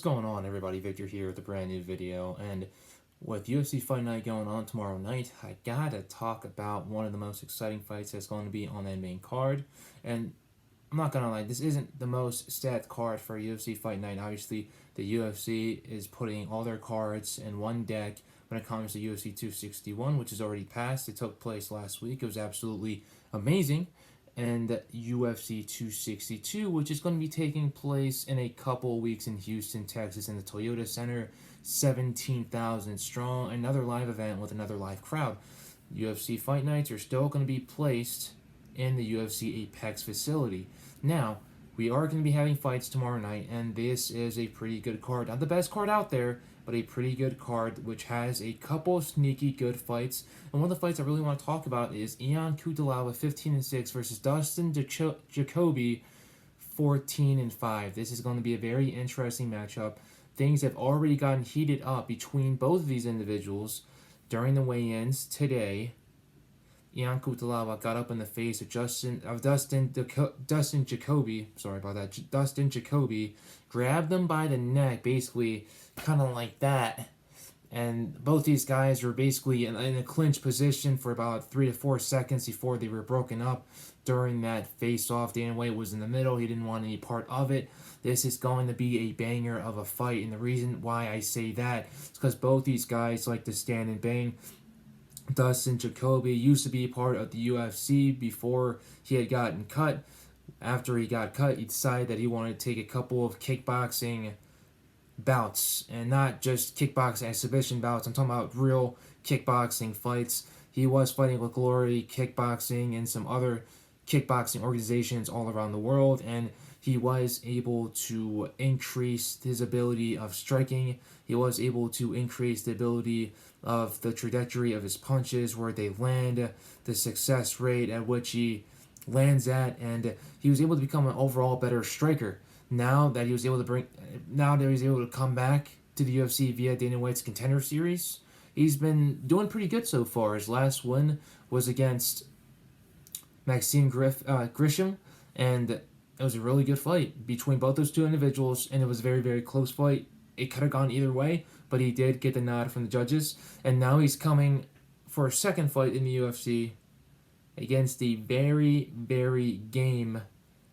What's going on, everybody? Victor here with a brand new video, and with UFC Fight Night going on tomorrow night, I gotta talk about one of the most exciting fights that's going to be on that main card. And I'm not gonna lie, this isn't the most stacked card for UFC Fight Night. Obviously, the UFC is putting all their cards in one deck when it comes to UFC 261, which is already passed. It took place last week. It was absolutely amazing. And UFC 262, which is going to be taking place in a couple weeks in Houston, Texas, in the Toyota Center, 17,000 strong. Another live event with another live crowd. UFC Fight Nights are still going to be placed in the UFC Apex facility. Now, we are going to be having fights tomorrow night, and this is a pretty good card. Not the best card out there, but a pretty good card, which has a couple sneaky good fights. And one of the fights I really want to talk about is Cutelaba 15-6 versus Dustin Jacoby 14-5. This is going to be a very interesting matchup. Things have already gotten heated up between both of these individuals during the weigh-ins today. Cutelaba got up in the face of Dustin Jacoby. Sorry about that. Dustin Jacoby grabbed him by the neck, basically, kind of like that. And both these guys were basically in a clinch position for about 3 to 4 seconds before they were broken up during that face-off. Dana White was in the middle. He didn't want any part of it. This is going to be a banger of a fight. And the reason why I say that is because both these guys like to stand and bang. Dustin Jacoby used to be part of the UFC before he had gotten cut. After he got cut, he decided that he wanted to take a couple of kickboxing bouts, and not just kickboxing exhibition bouts. I'm talking about real kickboxing fights. He was fighting with Glory Kickboxing and some other kickboxing organizations all around the world, and he was able to increase his ability of striking. He was able to increase the ability of the trajectory of his punches, where they land, the success rate at which he lands at, and he was able to become an overall better striker. Now that he was able to come back to the UFC via Dana White's Contender Series, he's been doing pretty good so far. His last win was against Maxime Grisham, and it was a really good fight between both those two individuals, and it was a very, very close fight. It could have gone either way, but he did get the nod from the judges, and now he's coming for a second fight in the UFC against the very, very game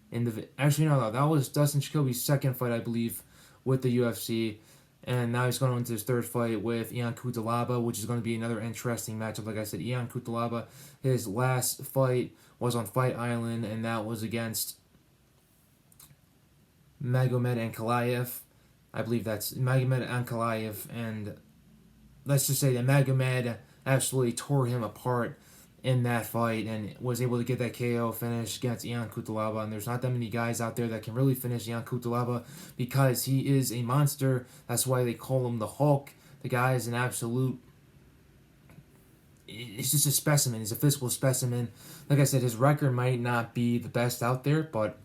that was Dustin Jacoby's second fight, I believe, with the UFC. And now he's going on to his third fight with Cutelaba, which is going to be another interesting matchup. Like I said, Cutelaba, his last fight was on Fight Island, and that was against Magomed Ankalaev. I believe that's Magomed Ankalaev, and let's just say that Magomed absolutely tore him apart in that fight and was able to get that KO finish against Cutelaba. And there's not that many guys out there that can really finish Cutelaba because he is a monster. That's why they call him the Hulk. The guy is an absolute... It's just a specimen. He's a physical specimen. Like I said, his record might not be the best out there, but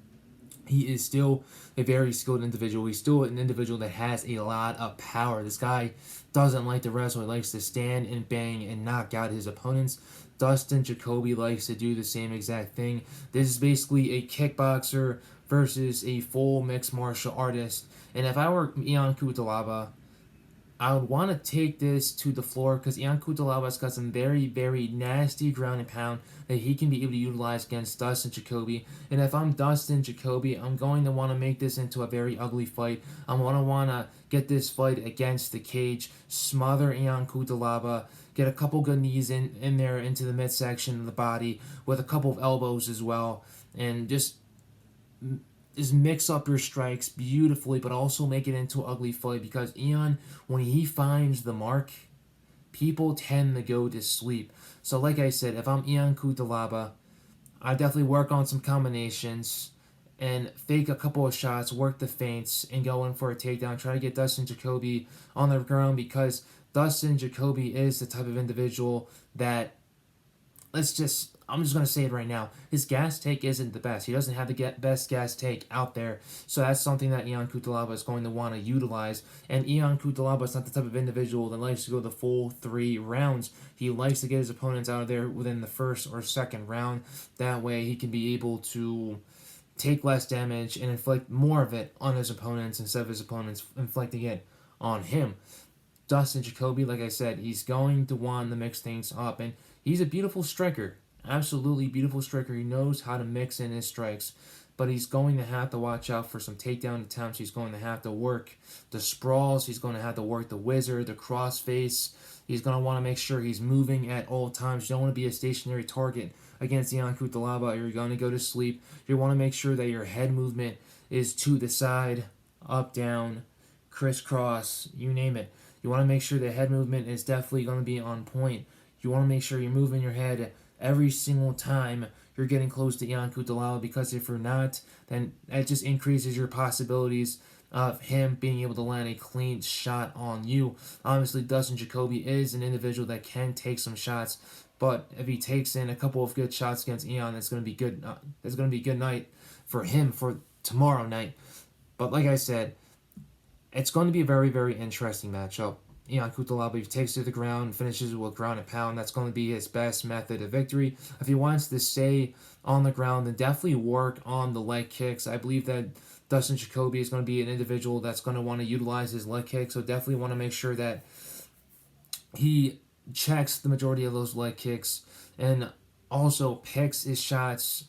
he is still a very skilled individual. He's still an individual that has a lot of power. This guy doesn't like to wrestle. He likes to stand and bang and knock out his opponents. Dustin Jacoby likes to do the same exact thing. This is basically a kickboxer versus a full mixed martial artist. And if I were Cutelaba, I would want to take this to the floor because Cutelaba's got some very, very nasty ground and pound that he can be able to utilize against Dustin Jacoby. And if I'm Dustin Jacoby, I'm going to want to make this into a very ugly fight. I'm going to want to get this fight against the cage, smother Cutelaba, get a couple good knees in there into the midsection of the body with a couple of elbows as well, and just mix up your strikes beautifully, but also make it into an ugly fight because when he finds the mark, people tend to go to sleep. So like I said, if I'm Cutelaba, I definitely work on some combinations and fake a couple of shots, work the feints, and go in for a takedown. Try to get Dustin Jacoby on the ground because Dustin Jacoby is the type of individual that, I'm just going to say it right now. His gas take isn't the best. He doesn't have the best gas take out there. So that's something that Cutelaba is going to want to utilize. And Cutelaba is not the type of individual that likes to go the full 3 rounds. He likes to get his opponents out of there within the first or second round. That way he can be able to take less damage and inflict more of it on his opponents instead of his opponents inflicting it on him. Dustin Jacoby, like I said, he's going to want to mix things up, and he's a beautiful striker. Absolutely beautiful striker. He knows how to mix in his strikes, but he's going to have to watch out for some takedown attempts. He's going to have to work the sprawls. He's going to have to work the wizard, the crossface. He's going to want to make sure he's moving at all times. You don't want to be a stationary target against Ion Cutelaba, or you're going to go to sleep. You want to make sure that your head movement is to the side, up, down, crisscross, you name it. You want to make sure the head movement is definitely going to be on point. You want to make sure you're moving your head every single time you're getting close to Ion Cutelaba, because if you're not, then it just increases your possibilities of him being able to land a clean shot on you. Obviously, Dustin Jacoby is an individual that can take some shots, but if he takes in a couple of good shots against Ion, it's going to be good. It's going to be a good night for him for tomorrow night. But like I said, it's going to be a very, very interesting matchup. Ion Cutelaba, if he takes to the ground, finishes with ground and pound, that's going to be his best method of victory. If he wants to stay on the ground, then definitely work on the leg kicks. I believe that Dustin Jacoby is going to be an individual that's going to want to utilize his leg kicks, so definitely want to make sure that he checks the majority of those leg kicks and also picks his shots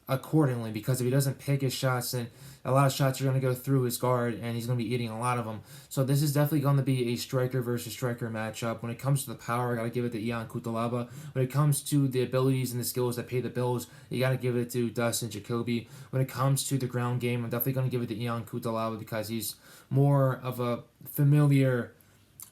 accordingly, because if he doesn't pick his shots, then a lot of shots are going to go through his guard and he's going to be eating a lot of them. So this is definitely going to be a striker versus striker matchup. When it comes to the power, I got to give it to Ion Cutelaba. When it comes to the abilities and the skills that pay the bills, you got to give it to Dustin Jacoby. When it comes to the ground game, I'm definitely going to give it to Ion Cutelaba, because he's more of a familiar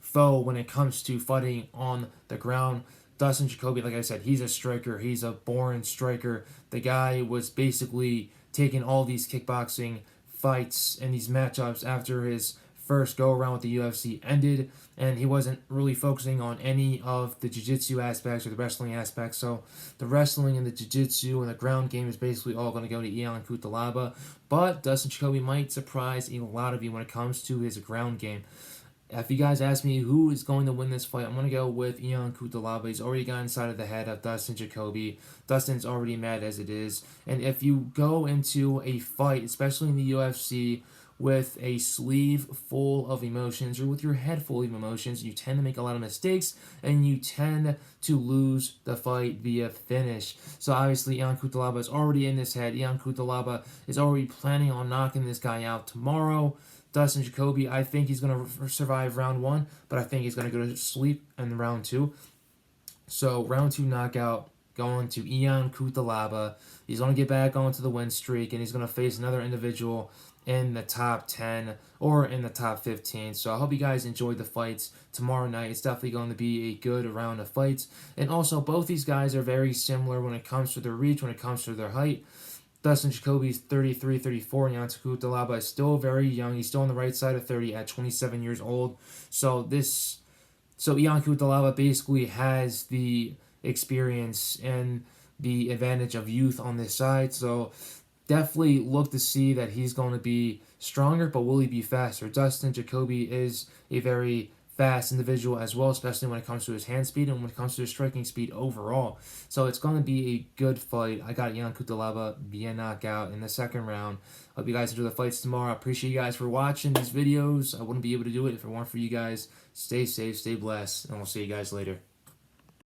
foe when it comes to fighting on the ground. Dustin Jacoby, like I said, he's a striker. He's a born striker. The guy was basically taking all these kickboxing fights and these matchups after his first go-around with the UFC ended, and he wasn't really focusing on any of the jiu-jitsu aspects or the wrestling aspects. So the wrestling and the jiu-jitsu and the ground game is basically all going to go to Ion Cutelaba. But Dustin Jacoby might surprise a lot of you when it comes to his ground game. If you guys ask me who is going to win this fight, I'm going to go with Ion Cutelaba. He's already got inside of the head of Dustin Jacoby. Dustin's already mad as it is. And if you go into a fight, especially in the UFC, with a sleeve full of emotions or with your head full of emotions, you tend to make a lot of mistakes and you tend to lose the fight via finish. So obviously Ion Cutelaba is already in his head. Ion Cutelaba is already planning on knocking this guy out tomorrow. Dustin Jacoby, I think he's going to survive round 1, but I think he's going to go to sleep in round 2. So round 2 knockout going to Ion Cutelaba. He's going to get back onto the win streak, and he's going to face another individual in the top 10 or in the top 15. So I hope you guys enjoyed the fights tomorrow night. It's definitely going to be a good round of fights. And also, both these guys are very similar when it comes to their reach, when it comes to their height. Dustin Jacoby's 33, 34, and Ion Cutelaba is still very young. He's still on the right side of 30 at 27 years old. So Ion Cutelaba basically has the experience and the advantage of youth on this side. So definitely look to see that he's going to be stronger, but will he be faster? Dustin Jacoby is a very fast individual as well, especially when it comes to his hand speed and when it comes to his striking speed overall. So it's going to be a good fight. I got Ion Cutelaba via knockout in the second round. Hope you guys enjoy the fights tomorrow. I appreciate you guys for watching these videos. I wouldn't be able to do it if it weren't for you guys. Stay safe, stay blessed, and we'll see you guys later.